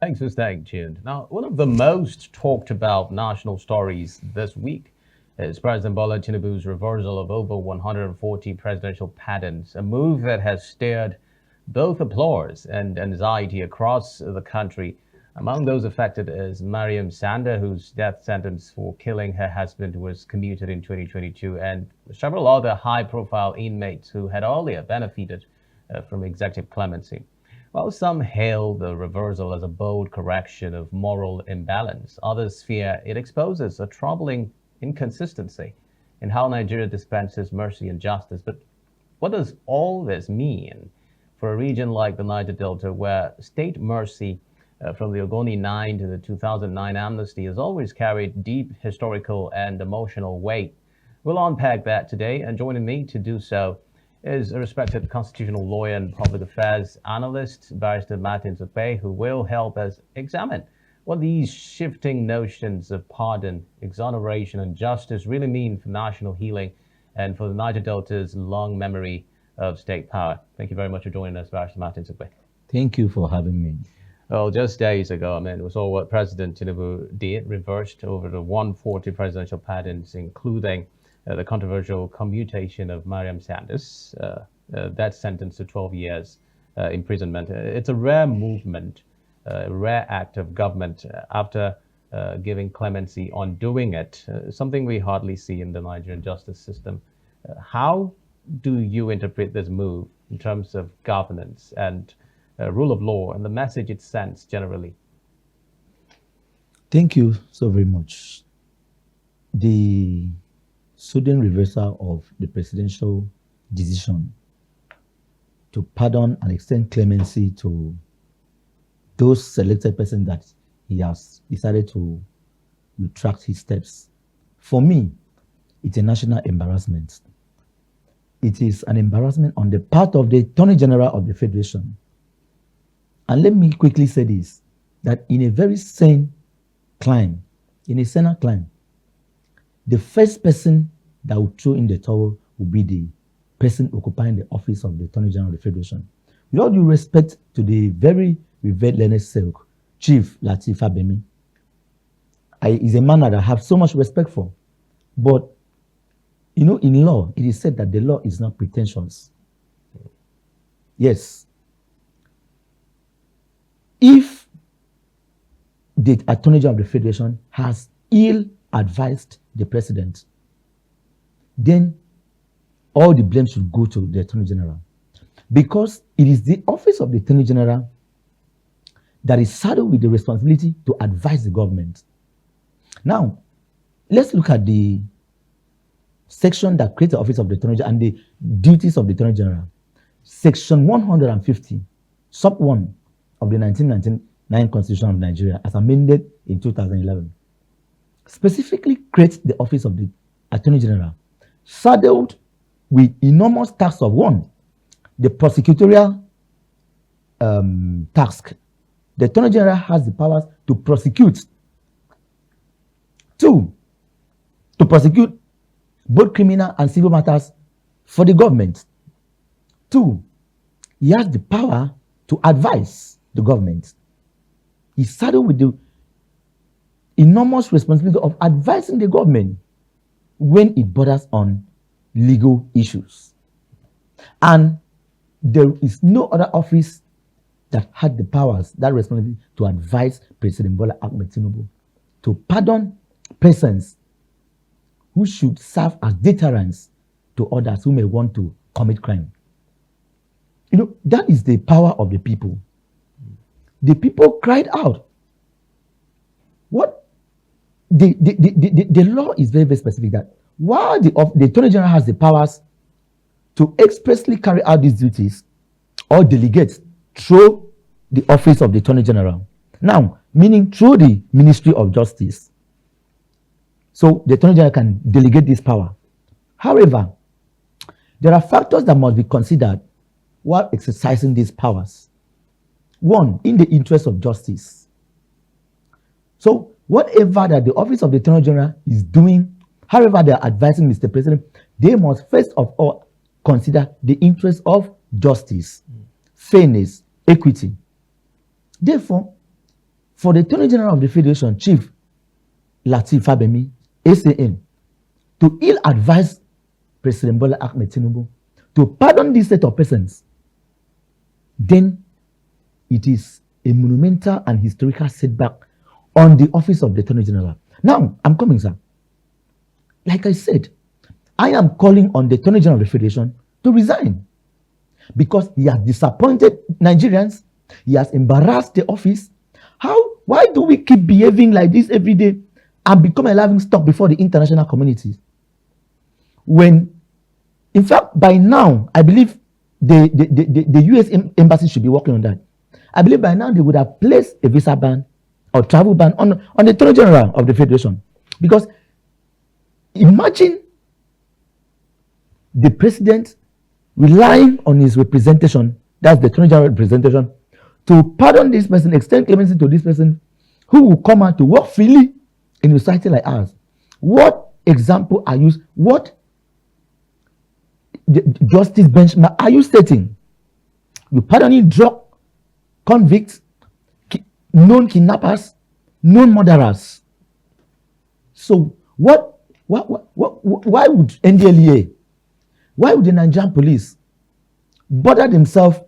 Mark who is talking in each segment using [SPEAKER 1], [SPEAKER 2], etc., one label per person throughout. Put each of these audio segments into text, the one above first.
[SPEAKER 1] Thanks for staying tuned. Now, one of the most talked about national stories this week is President Bola Tinubu's reversal of over 140 presidential pardons, a move that has stirred both applause and anxiety across the country. Among those affected is Mariam Sanda, whose death sentence for killing her husband was commuted in 2022, and several other high-profile inmates who had earlier benefited from executive clemency. While some hail the reversal as a bold correction of moral imbalance, others fear it exposes a troubling inconsistency in how Nigeria dispenses mercy and justice. But what does all this mean for a region like the Niger Delta, where state mercy from the Ogoni 9 to the 2009 amnesty has always carried deep historical and emotional weight? We'll unpack that today, and joining me to do so is a respected constitutional lawyer and public affairs analyst, Barrister Martin Ukpe, who will help us examine what these shifting notions of pardon, exoneration, and justice really mean for national healing and for the Niger Delta's long memory of state power. Thank you very much for joining us, Barrister Martin Ukpe.
[SPEAKER 2] Thank you for having me.
[SPEAKER 1] Well, just days ago, we saw what President Tinubu did, reversed over the 140 presidential pardons, including the controversial commutation of Mariam Sanda's that sentence to 12 years imprisonment. It's a rare movement, a rare act of government after giving clemency on doing it, something we hardly see in the Nigerian justice system. How do you interpret this move in terms of governance and rule of law and the message it sends generally?
[SPEAKER 2] Thank you so very much. The sudden reversal of the presidential decision to pardon and extend clemency to those selected persons that he has decided to retract his steps. For me, it's a national embarrassment. It is an embarrassment on the part of the Attorney General of the Federation. And let me quickly say this, that in a very sane climb, in a saner climb, the first person that will throw in the towel will be the person occupying the office of the Attorney General of the Federation. With all due respect to the very revered learned Silk, Chief Lateef Fagbemi, is a man that I have so much respect for. But, in law, it is said that the law is not pretentious. Yes. If the Attorney General of the Federation has ill-advised the president, then all the blame should go to the Attorney General. Because it is the office of the Attorney General that is saddled with the responsibility to advise the government. Now, let's look at the section that creates the office of the Attorney General and the duties of the Attorney General. Section 150, sub 1 of the 1999 Constitution of Nigeria, as amended in 2011, specifically creates the office of the Attorney General, saddled with enormous task of one, the prosecutorial task. The Attorney General has the powers to prosecute. Two, to prosecute both criminal and civil matters for the government. Two, he has the power to advise the government. He's saddled with the enormous responsibility of advising the government when it borders on legal issues. And there is no other office that had the powers, that responsibility to advise President Bola Ahmed Tinubu to pardon persons who should serve as deterrents to others who may want to commit crime. That is the power of the people. The people cried out. What? The law is very, very specific that while the Attorney General has the powers to expressly carry out these duties or delegate through the office of the Attorney General. Now, meaning through the Ministry of Justice. So the Attorney General can delegate this power. However, there are factors that must be considered while exercising these powers. One, in the interest of justice. So whatever that the office of the Attorney General is doing, however they are advising Mr. President, they must first of all consider the interest of justice, fairness, equity. Therefore, for the Attorney General of the Federation, Chief Lateef Fagbemi, SAN, to ill-advise President Bola Ahmed Tinubu to pardon this set of persons, then it is a monumental and historical setback on the office of the Attorney General. Now, I'm coming, sir. Like I said, I am calling on the Attorney General of the Federation to resign because he has disappointed Nigerians. He has embarrassed the office. Why do we keep behaving like this every day and become a laughing stock before the international community? When, in fact, by now, I believe the US embassy should be working on that. I believe by now they would have placed a visa ban or travel ban on the Attorney General of the Federation. Because imagine the president relying on his representation, that's the Attorney General representation, to pardon this person, extend clemency to this person who will come out to work freely in a society like ours. What example are you, what justice benchmark are you stating? You pardoning drug convicts, known kidnappers, known murderers. So why would NDLEA, why would the Nigerian police bother themselves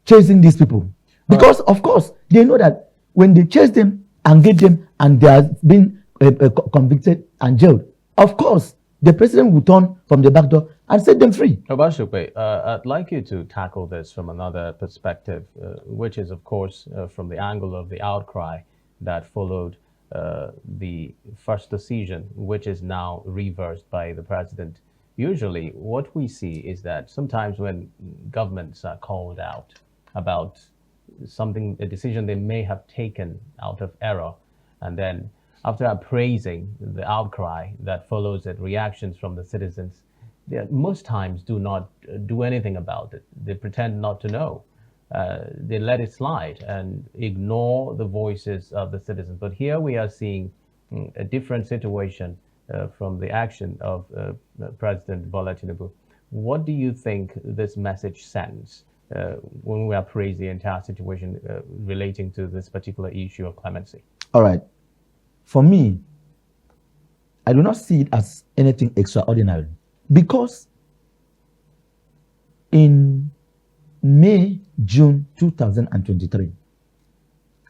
[SPEAKER 2] chasing these people? Because of course they know that when they chase them and get them and they are being convicted and jailed, of course the president will turn from the back door and set them free.
[SPEAKER 1] Ukpe, I'd like you to tackle this from another perspective, which is, of course, from the angle of the outcry that followed the first decision, which is now reversed by the president. Usually, what we see is that sometimes when governments are called out about something, a decision they may have taken out of error, and then after appraising the outcry that follows it, reactions from the citizens, they most times do not do anything about it. They pretend not to know. They let it slide and ignore the voices of the citizens. But here we are seeing a different situation from the action of President Bola Tinubu. What do you think this message sends when we appraise the entire situation relating to this particular issue of clemency?
[SPEAKER 2] All right. For me, I do not see it as anything extraordinary because in May, June 2023,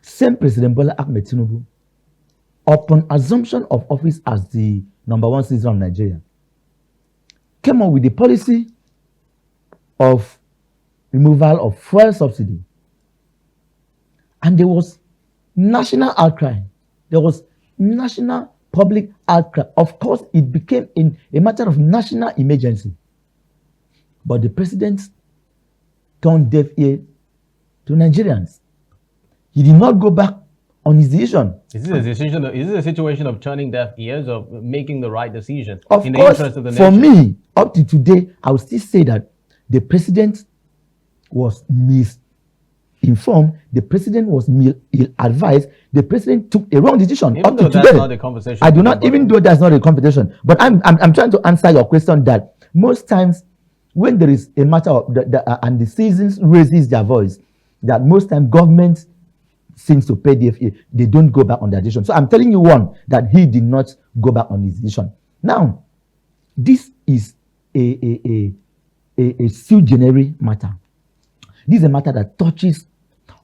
[SPEAKER 2] same President Bola Ahmed Tinubu, upon assumption of office as the #1 citizen of Nigeria, came up with the policy of removal of fuel subsidy. And there was national outcry. There was national public outcry. Of course, it became a matter of national emergency. But the president turned deaf ear to Nigerians. He did not go back on his decision.
[SPEAKER 1] Is this a situation of turning deaf ears, of making the right decision
[SPEAKER 2] of
[SPEAKER 1] in
[SPEAKER 2] course,
[SPEAKER 1] the interest of the
[SPEAKER 2] for
[SPEAKER 1] nation?
[SPEAKER 2] me, up to today, I would still say that the president was misinformed. The president was ill-advised. The president took a wrong decision.
[SPEAKER 1] Even
[SPEAKER 2] up
[SPEAKER 1] though
[SPEAKER 2] to
[SPEAKER 1] that's
[SPEAKER 2] today,
[SPEAKER 1] not the conversation.
[SPEAKER 2] I do not, even though that's not a competition, but I'm trying to answer your question that most times when there is a matter of and the citizens raises their voice, that most times government seems to pay DFA, they don't go back on their decision. So I'm telling you one, that he did not go back on his decision. Now, this is a sui generis matter. This is a matter that touches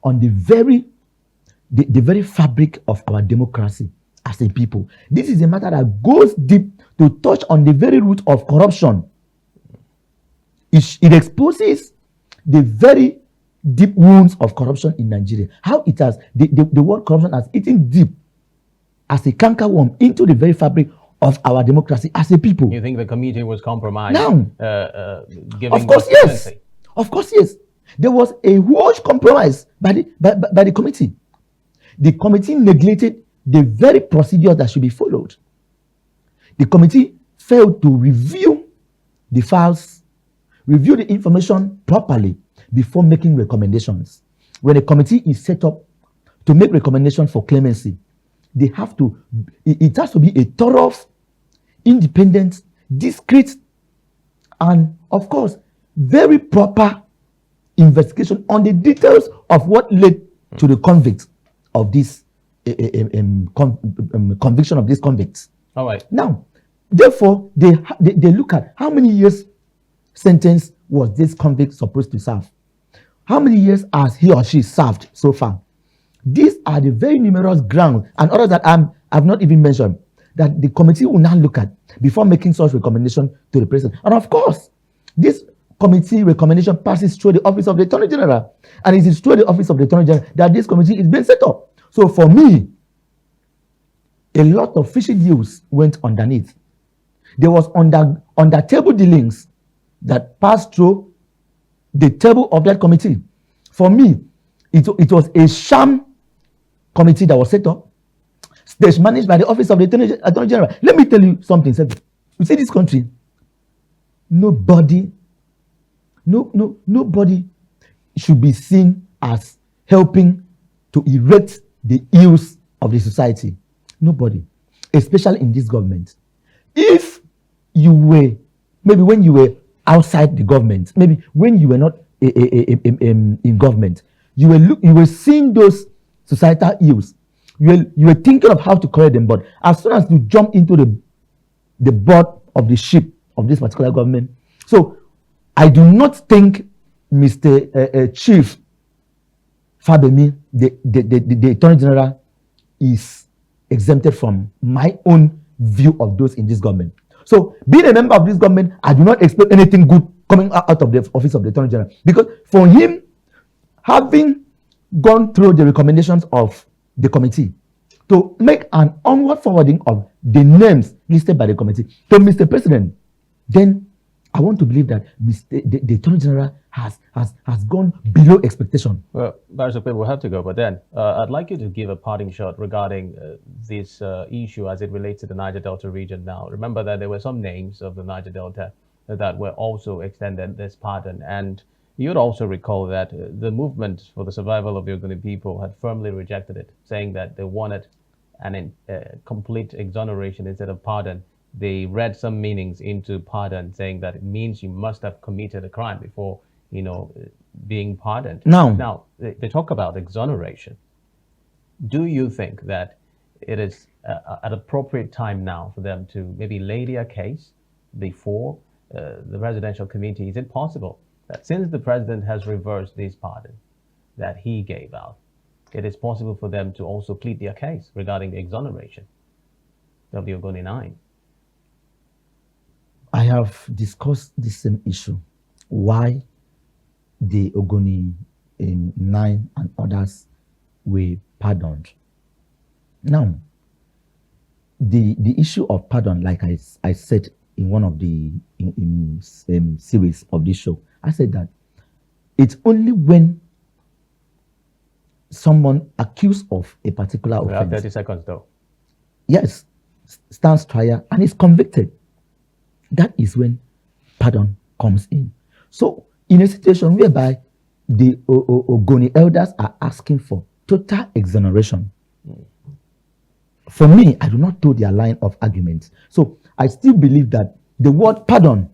[SPEAKER 2] on the very fabric of our democracy as a people. This is a matter that goes deep to touch on the very root of corruption. It exposes the very deep wounds of corruption in Nigeria. How it has, the word corruption has eaten deep as a cankerworm into the very fabric of our democracy as a people.
[SPEAKER 1] You think the committee was compromised?
[SPEAKER 2] Now,
[SPEAKER 1] giving
[SPEAKER 2] of course, yes. Of course, yes. There was a huge compromise by the committee. The committee neglected the very procedure that should be followed. The committee failed to review the files, review the information properly before making recommendations. When a committee is set up to make recommendations for clemency, they have to, it has to be a thorough, independent, discreet, and of course, very proper investigation on the details of what led to the convict of this conviction of these convicts.
[SPEAKER 1] All right.
[SPEAKER 2] Now, therefore, they look at how many years sentence was this convict supposed to serve? How many years has he or she served so far? These are the very numerous grounds and others that I've not even mentioned that the committee will now look at before making such recommendation to the president. And of course, this committee recommendation passes through the office of the Attorney General. And it is through the office of the Attorney General that this committee is being set up. So for me, a lot of fishy deals went underneath. There was under table dealings that passed through the table of that committee. For me, it was a sham committee that was set up, stage managed by the office of the Attorney General. Let me tell you something. You see this country, nobody should be seen as helping to erect the ills of the society. Nobody, especially in this government. If you were, maybe when you were outside the government, maybe when you were not in government, you were seeing those societal ills. You were thinking of how to correct them, but as soon as you jump into the board of the ship of this particular government, so I do not think Mr. Chief Fabemi, the Attorney General, is exempted from my own view of those in this government. So, being a member of this government, I do not expect anything good coming out of the office of the Attorney General, because for him, having gone through the recommendations of the committee to make an onward forwarding of the names listed by the committee to Mr. President, then I want to believe that the Attorney General has gone below expectation.
[SPEAKER 1] Well, Barrister Ukpe, we'll have to go, but then I'd like you to give a parting shot regarding this issue as it relates to the Niger Delta region now. Remember that there were some names of the Niger Delta that were also extended this pardon, and you'd also recall that the movement for the survival of the Ogoni people had firmly rejected it, saying that they wanted an complete exoneration instead of pardon. They read some meanings into pardon, saying that it means you must have committed a crime before, being pardoned. Now they talk about exoneration. Do you think that it is an appropriate time now for them to maybe lay their case before the presidential committee? Is it possible that since the president has reversed this pardon that he gave out, it is possible for them to also plead their case regarding the exoneration of the Ogoni 9?
[SPEAKER 2] I have discussed the same issue, why the Ogoni 9 and others were pardoned. Now, the issue of pardon, like I said in one of the series of this show, I said that it's only when someone accused of a particular offense.
[SPEAKER 1] We have 30 seconds though.
[SPEAKER 2] Yes, stands trial and is convicted. That is when pardon comes in. So, in a situation whereby the Ogoni elders are asking for total exoneration, for me, I do not toe their line of argument. So, I still believe that the word pardon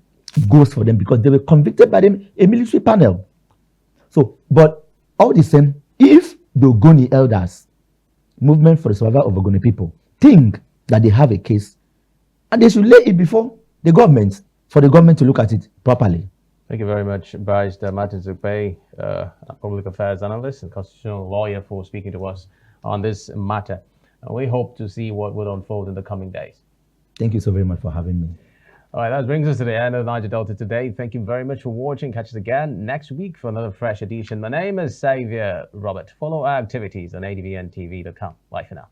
[SPEAKER 2] goes for them because they were convicted by a military panel. So, but all the same, if the Ogoni elders, Movement for the Survival of Ogoni People, think that they have a case, and they should lay it before the government, for the government to look at it properly.
[SPEAKER 1] Thank you very much, Barrister Martin Ukpe, a public affairs analyst and constitutional lawyer, for speaking to us on this matter. We hope to see what will unfold in the coming days.
[SPEAKER 2] Thank you so very much for having me.
[SPEAKER 1] All right, that brings us to the end of Niger Delta Today. Thank you very much for watching. Catch us again next week for another fresh edition. My name is Xavier Robert. Follow our activities on advntv.com. Bye for now.